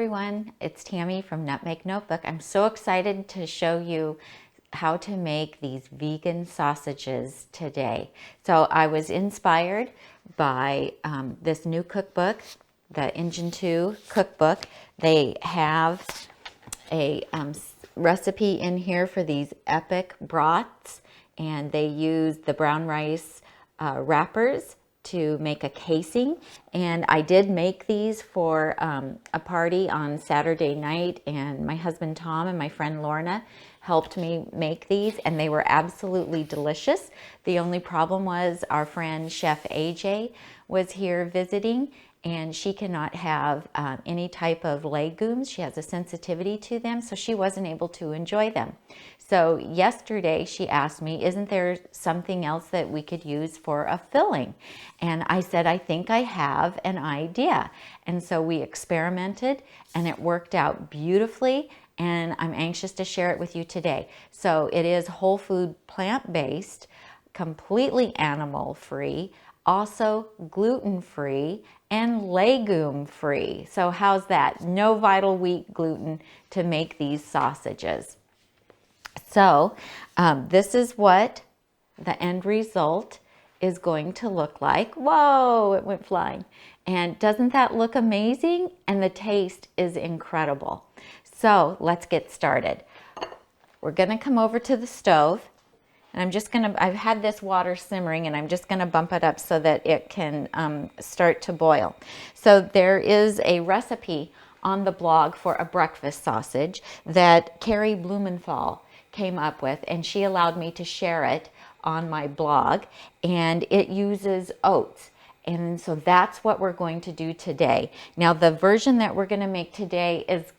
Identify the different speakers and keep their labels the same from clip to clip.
Speaker 1: everyone, it's Tammy from Nutmeg Notebook. I'm so excited to show you how to make these vegan sausages today. So I was inspired by this new cookbook, the Engine 2 cookbook. They have a recipe in here for these Epic Brats, and they use the brown rice wrappers to make a casing. And I did make these for a party on Saturday night, and my husband Tom and my friend Lorna helped me make these, and they were absolutely delicious. The only problem was our friend Chef AJ was here visiting, and she cannot have any type of legumes. She has a sensitivity to them, so she wasn't able to enjoy them. So yesterday she asked me, isn't there something else that we could use for a filling? And I said, I think I have an idea. And so we experimented, and it worked out beautifully, and I'm anxious to share it with you today. So it is whole food, plant-based, completely animal-free, also gluten-free and legume-free. So how's that? No vital wheat gluten to make these sausages. So this is what the end result is going to look like. Whoa, it went flying. And doesn't that look amazing? And the taste is incredible. So let's get started. We're gonna come over to the stove, and I've had this water simmering, and I'm just gonna bump it up so that it can start to boil. So there is a recipe on the blog for a breakfast sausage that Carrie Blumenthal came up with, and she allowed me to share it on my blog, and it uses oats. And so that's what we're going to do today. Now, the version that we're going to make today is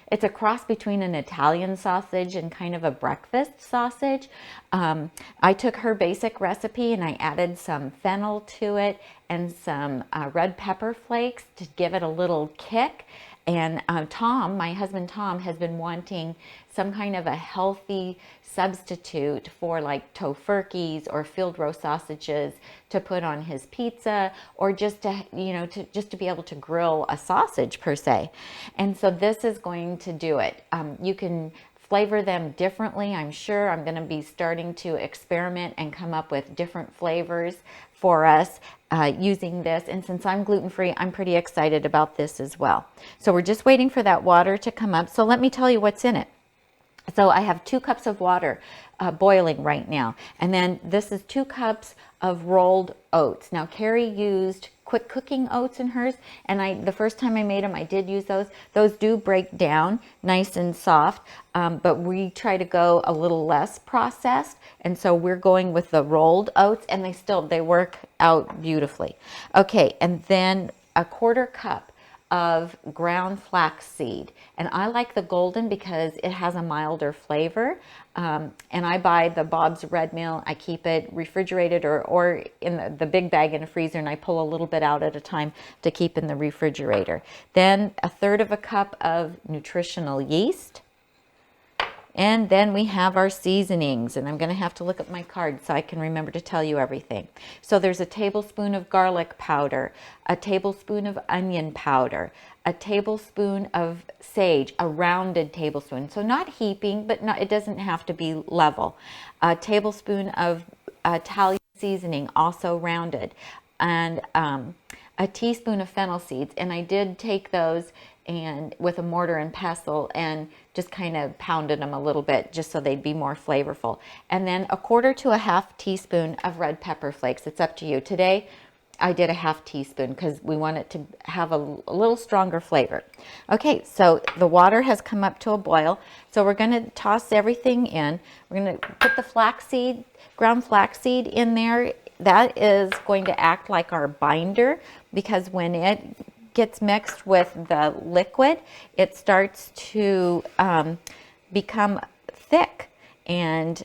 Speaker 1: it's a cross between an Italian sausage and kind of a breakfast sausage. I took her basic recipe and I added some fennel to it and some red pepper flakes to give it a little kick. And Tom, my husband Tom, has been wanting some kind of a healthy substitute for like tofurkeys or field roast sausages to put on his pizza, or just to, just to be able to grill a sausage per se. And so this is going to do it. You can flavor them differently. I'm sure I'm going to be starting to experiment and come up with different flavors for us using this. And since I'm gluten-free, I'm pretty excited about this as well. So we're just waiting for that water to come up. So let me tell you what's in it. So I have 2 cups of water boiling right now. And then this is 2 cups of rolled oats. Now Carrie used quick cooking oats in hers, and the first time I made them, I did use those. Those do break down nice and soft, but we try to go a little less processed, and so we're going with the rolled oats, and they work out beautifully. Okay, and then a 1/4 cup of ground flax seed, and I like the golden because it has a milder flavor. And I buy the Bob's Red Mill. I keep it refrigerated or in the big bag in a freezer, and I pull a little bit out at a time to keep in the refrigerator. Then 1/3 cup of nutritional yeast. And then we have our seasonings, and I'm going to have to look at my card so I can remember to tell you everything. So there's a tablespoon of garlic powder, a tablespoon of onion powder, a tablespoon of sage, a rounded tablespoon. So not heaping, but it doesn't have to be level. A tablespoon of Italian seasoning, also rounded, and a teaspoon of fennel seeds. And I did take those and with a mortar and pestle and just kind of pounded them a little bit just so they'd be more flavorful. And then 1/4 to 1/2 teaspoon of red pepper flakes. It's up to you. Today I did a 1/2 teaspoon because we want it to have a little stronger flavor. Okay, so the water has come up to a boil. So we're going to toss everything in. We're going to put the flaxseed, ground flaxseed in there. That is going to act like our binder, because when it gets mixed with the liquid, it starts to become thick, and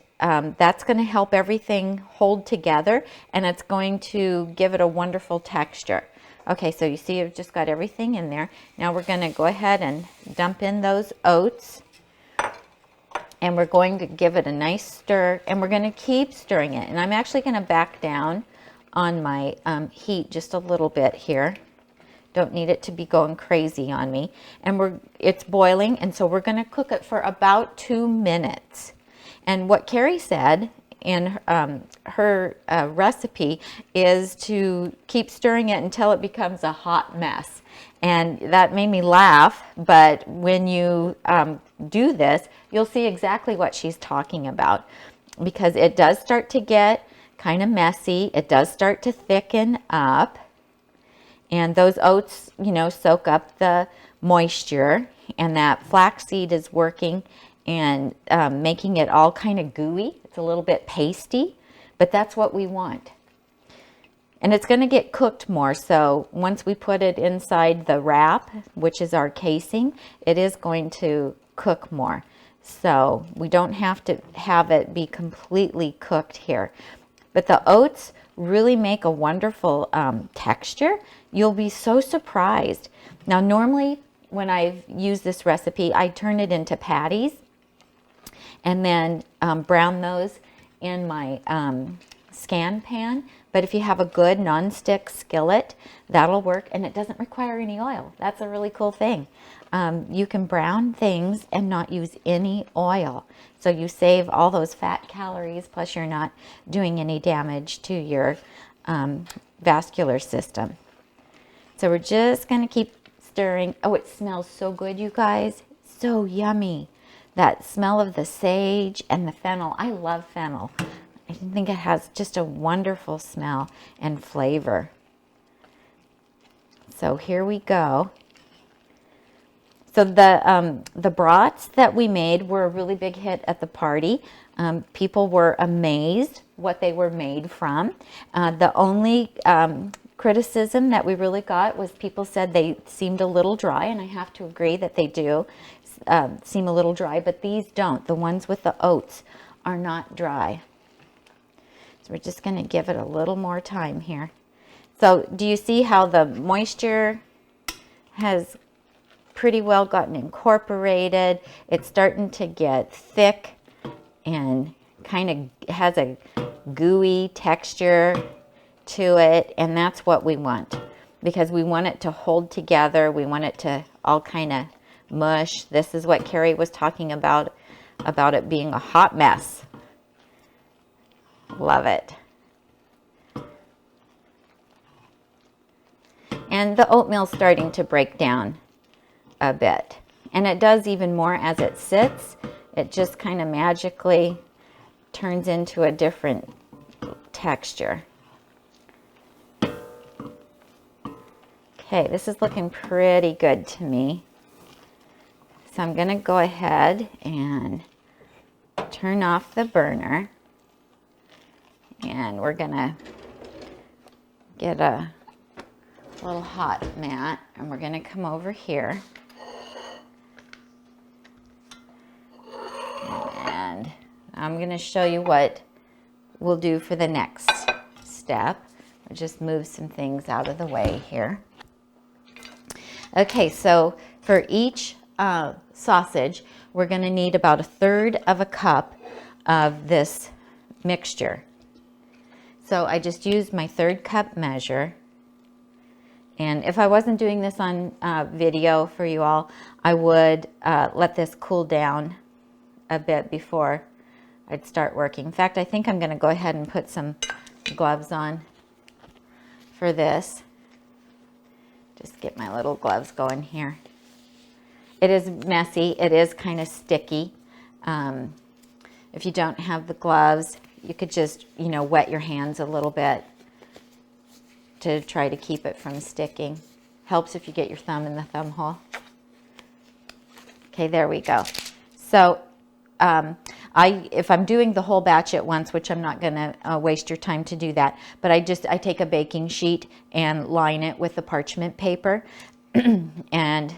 Speaker 1: that's going to help everything hold together, and it's going to give it a wonderful texture. Okay, so you see I've just got everything in there. Now we're going to go ahead and dump in those oats, and we're going to give it a nice stir, and we're going to keep stirring it. And I'm actually going to back down on my heat just a little bit here Don't need it to be going crazy on me. And it's boiling, and so we're going to cook it for about 2 minutes. And what Carrie said in her recipe is to keep stirring it until it becomes a hot mess. And that made me laugh, but when you do this, you'll see exactly what she's talking about, because it does start to get kind of messy. It does start to thicken up, and those oats, you know, soak up the moisture, and that flaxseed is working and making it all kind of gooey. It's a little bit pasty, but that's what we want. And it's going to get cooked more, so once we put it inside the wrap, which is our casing, it is going to cook more. So we don't have to have it be completely cooked here. But the oats really make a wonderful texture. You'll be so surprised. Now, normally when I use this recipe, I turn it into patties and then brown those in my scan pan. But if you have a good non-stick skillet, that'll work, and it doesn't require any oil. That's a really cool thing. You can brown things and not use any oil. So you save all those fat calories, plus you're not doing any damage to your vascular system. So we're just going to keep stirring. Oh, it smells so good, you guys. So yummy. That smell of the sage and the fennel. I love fennel. I think it has just a wonderful smell and flavor. So here we go. So the brats that we made were a really big hit at the party. People were amazed what they were made from. The only criticism that we really got was people said they seemed a little dry, and I have to agree that they do seem a little dry, but these don't. The ones with the oats are not dry. So we're just going to give it a little more time here. So do you see how the moisture has pretty well gotten incorporated? It's starting to get thick and kind of has a gooey texture to it, and that's what we want, because we want it to hold together. We want it to all kind of mush. This is what Carrie was talking about it being a hot mess. Love it. And the oatmeal's starting to break down a bit. And it does even more as it sits. It just kind of magically turns into a different texture. Okay, this is looking pretty good to me. So I'm going to go ahead and turn off the burner. And we're going to get a little hot mat, and we're going to come over here. And I'm going to show you what we'll do for the next step. We'll just move some things out of the way here. Okay, so for each sausage, we're going to need about 1/3 of a cup of this mixture. So I just used my 1/3 cup measure. And if I wasn't doing this on video for you all, I would let this cool down a bit before I'd start working. In fact, I think I'm going to go ahead and put some gloves on for this. Just get my little gloves going here. It is messy. It is kind of sticky. If you don't have the gloves, you could just, wet your hands a little bit to try to keep it from sticking. Helps if you get your thumb in the thumb hole. Okay, there we go. So if I'm doing the whole batch at once, which I'm not going to waste your time to do that, but I take a baking sheet and line it with the parchment paper, and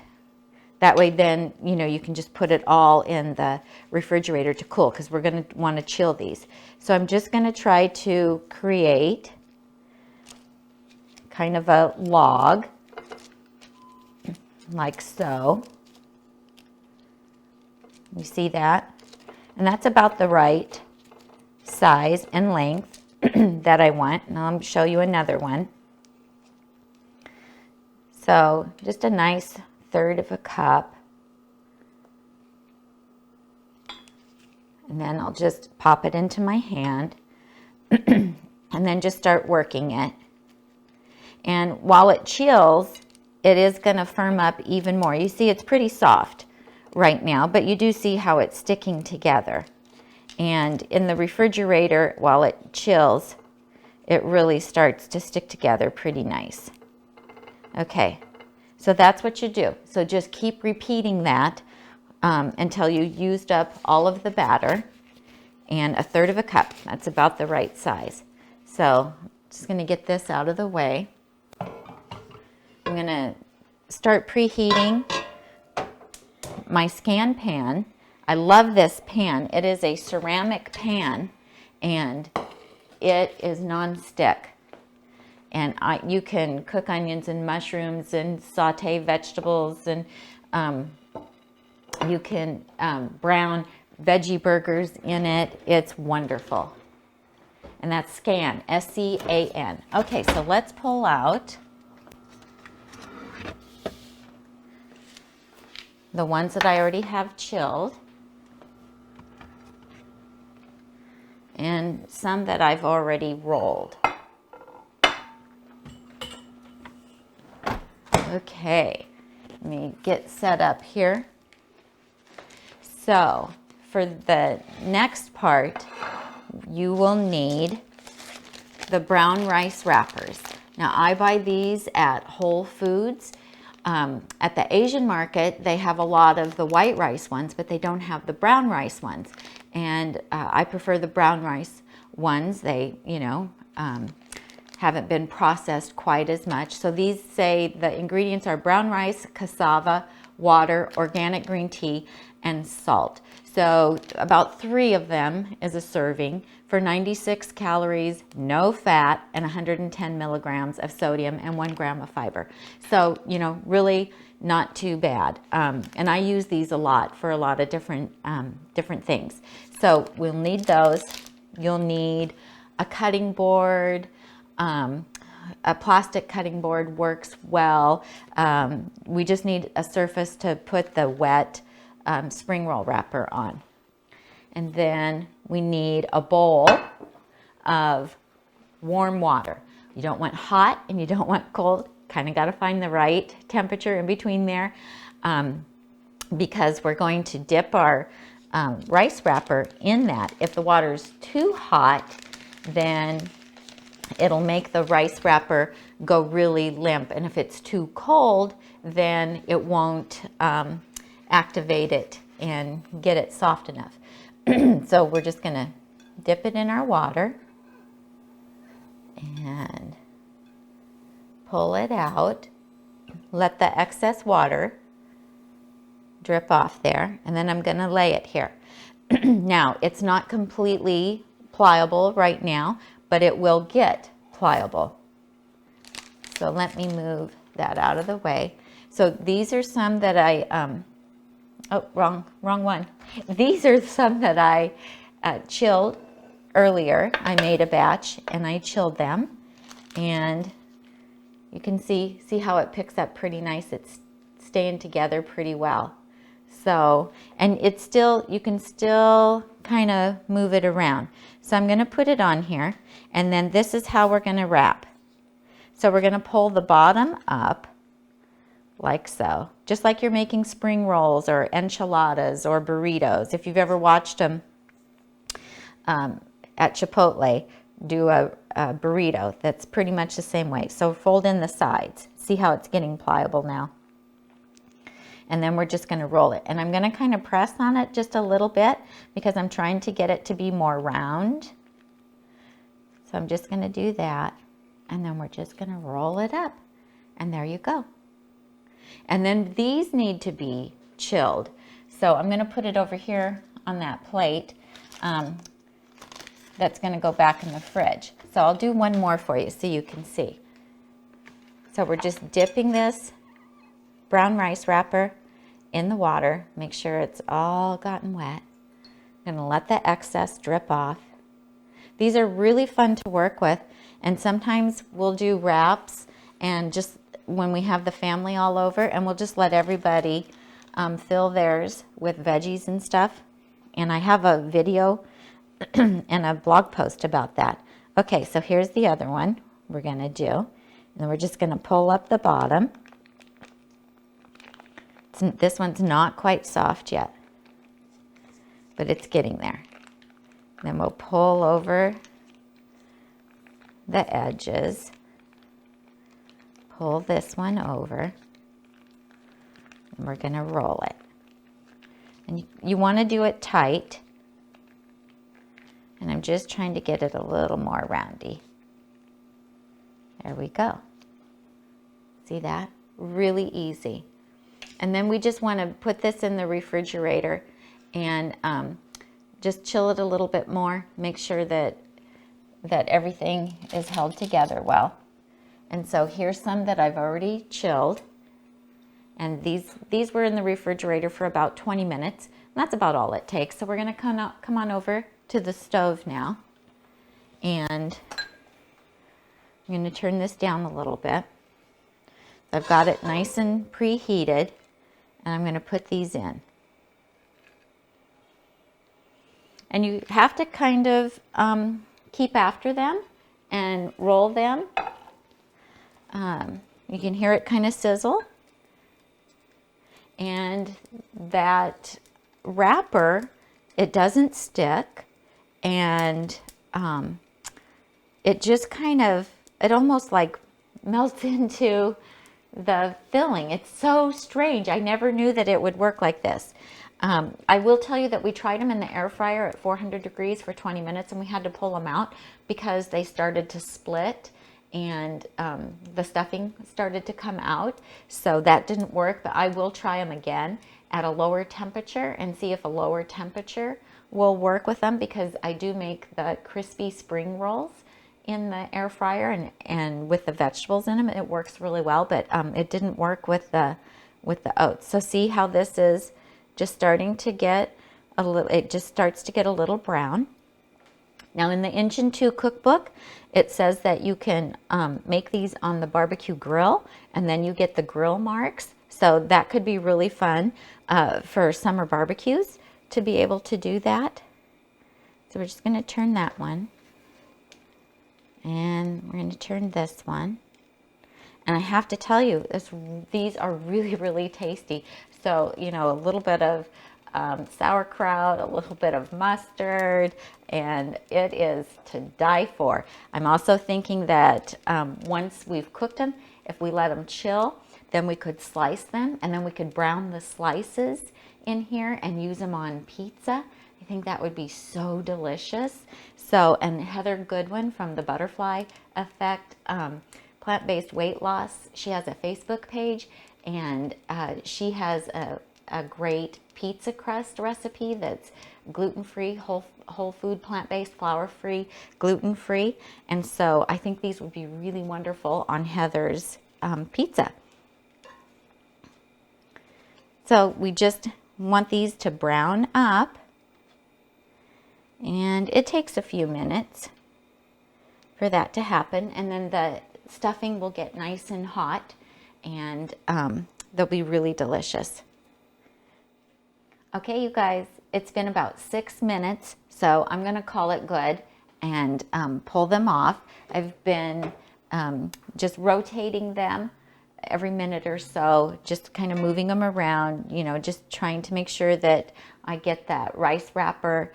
Speaker 1: that way then, you can just put it all in the refrigerator to cool, because we're going to want to chill these. So I'm just going to try to create kind of a log, like so. You see that? And that's about the right size and length that I want. Now I'm going to show you another one. So just a nice 1/3 of a cup. And then I'll just pop it into my hand and then just start working it. And while it chills, it is going to firm up even more. You see it's pretty soft right now, but you do see how it's sticking together. And in the refrigerator, while it chills, it really starts to stick together pretty nice. Okay, so that's what you do. So just keep repeating that until you used up all of the batter. And a 1/3 of a cup, that's about the right size. So just going to get this out of the way. I'm going to start preheating my scan pan. I love this pan. It is a ceramic pan and it is non-stick. And you can cook onions and mushrooms and saute vegetables, and you can brown veggie burgers in it. It's wonderful. And that's scan, S-C-A-N. Okay, so let's pull out the ones that I already have chilled and some that I've already rolled. Okay, let me get set up here. So for the next part, you will need the brown rice wrappers. Now I buy these at Whole Foods. At the Asian market, they have a lot of the white rice ones, but they don't have the brown rice ones. And I prefer the brown rice ones. They, haven't been processed quite as much. So these say the ingredients are brown rice, cassava, water, organic green tea, and salt. So about 3 of them is a serving for 96 calories, no fat, and 110 milligrams of sodium and 1 gram of fiber. So, really not too bad. And I use these a lot for a lot of different things. So we'll need those. You'll need a cutting board. A plastic cutting board works well. We just need a surface to put the wet spring roll wrapper on. And then we need a bowl of warm water. You don't want hot and you don't want cold. Kind of got to find the right temperature in between there, because we're going to dip our rice wrapper in that. If the water's too hot, then it'll make the rice wrapper go really limp. And if it's too cold, then it won't activate it and get it soft enough. So we're just going to dip it in our water and pull it out. Let the excess water drip off there. And then I'm going to lay it here. Now, it's not completely pliable right now, but it will get pliable. So let me move that out of the way. So these are some that I, wrong one. These are some that I chilled earlier. I made a batch and I chilled them. And you can see how it picks up pretty nice. It's staying together pretty well. So, and it's still, you can still kind of move it around. So I'm going to put it on here, and then this is how we're going to wrap. So we're going to pull the bottom up like so, just like you're making spring rolls or enchiladas or burritos. If you've ever watched them at Chipotle do a burrito, that's pretty much the same way. So fold in the sides. See how it's getting pliable now. And then we're just going to roll it. And I'm going to kind of press on it just a little bit because I'm trying to get it to be more round. So I'm just going to do that. And then we're just going to roll it up. And there you go. And then these need to be chilled. So I'm going to put it over here on that plate. That's going to go back in the fridge. So I'll do one more for you so you can see. So we're just dipping this brown rice wrapper in the water. Make sure it's all gotten wet. I'm going to let the excess drip off. These are really fun to work with, and sometimes we'll do wraps and just when we have the family all over, and we'll just let everybody fill theirs with veggies and stuff. And I have a video and a blog post about that. Okay, so here's the other one we're going to do. And then we're just going to pull up the bottom. This one's not quite soft yet, but it's getting there. Then we'll pull over the edges. Pull this one over. And we're going to roll it. And you want to do it tight. And I'm just trying to get it a little more roundy. There we go. See that? Really easy. And then we just want to put this in the refrigerator and just chill it a little bit more. Make sure that everything is held together well. And so here's some that I've already chilled. And these were in the refrigerator for about 20 minutes. And that's about all it takes. So we're going to come on over to the stove now. And I'm going to turn this down a little bit. I've got it nice and preheated. And I'm going to put these in. And you have to kind of keep after them and roll them. You can hear it kind of sizzle. And that wrapper, it doesn't stick. And it just kind of, it almost like melts into the filling. It's so strange. I never knew that it would work like this. I will tell you that we tried them in the air fryer at 400 degrees for 20 minutes and we had to pull them out because they started to split and the stuffing started to come out. So that didn't work, but I will try them again at a lower temperature and see if a lower temperature will work with them, because I do make the crispy spring rolls in the air fryer and with the vegetables in them. It works really well, but it didn't work with the oats. So see how this is just starting to get a little, it just starts to get a little brown. Now in the Inch and Two cookbook, it says that you can make these on the barbecue grill and then you get the grill marks. So that could be really fun for summer barbecues to be able to do that. So we're just going to turn that one. And we're going to turn this one. And I have to tell you, these are really, really tasty. So, you know, a little bit of sauerkraut, a little bit of mustard, and it is to die for. I'm also thinking that once we've cooked them, if we let them chill, then we could slice them, and then we could brown the slices in here and use them on pizza. I think that would be so delicious. So, and Heather Goodwin from the Butterfly Effect Plant-Based Weight Loss, she has a Facebook page, and she has a great pizza crust recipe that's gluten-free, whole food, plant-based, flour-free, gluten-free. And so I think these would be really wonderful on Heather's pizza. So we just want these to brown up. And it takes a few minutes for that to happen. And then the stuffing will get nice and hot, and they'll be really delicious. Okay, you guys, it's been about 6 minutes, so I'm going to call it good and pull them off. I've been just rotating them every minute or so, just kind of moving them around, you know, just trying to make sure that I get that rice wrapper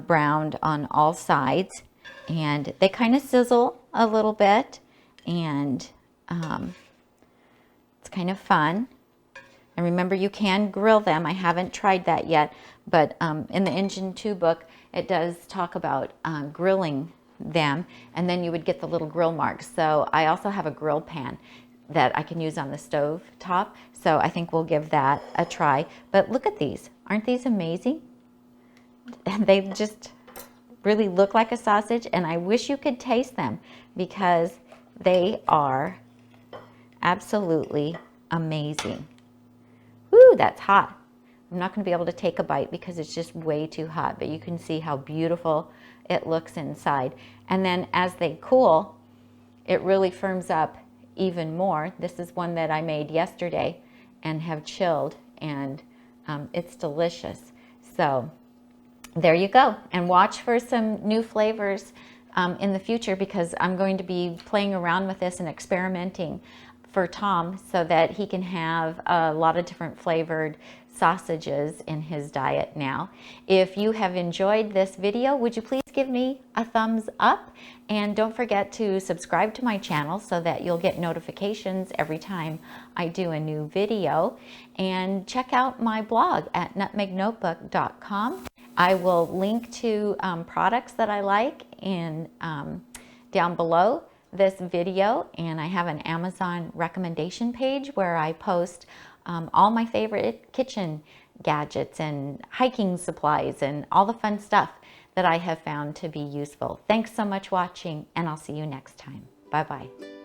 Speaker 1: browned on all sides. And they kind of sizzle a little bit, and it's kind of fun. And remember, you can grill them. I haven't tried that yet, but in the Inch and Two book, it does talk about grilling them, and then you would get the little grill marks. So I also have a grill pan that I can use on the stove top. So I think we'll give that a try. But look at these. Aren't these amazing? They just really look like a sausage, and I wish you could taste them because they are absolutely amazing. Woo, that's hot. I'm not going to be able to take a bite because it's just way too hot, but you can see how beautiful it looks inside. And then as they cool, it really firms up even more. This is one that I made yesterday and have chilled, and it's delicious. So there you go. And watch for some new flavors in the future, because I'm going to be playing around with this and experimenting for Tom so that he can have a lot of different flavored sausages in his diet now. If you have enjoyed this video, would you please give me a thumbs up? And don't forget to subscribe to my channel so that you'll get notifications every time I do a new video. And check out my blog at nutmegnotebook.com. I will link to products that I like in down below this video, and I have an Amazon recommendation page where I post all my favorite kitchen gadgets and hiking supplies and all the fun stuff that I have found to be useful. Thanks so much for watching, and I'll see you next time. Bye-bye.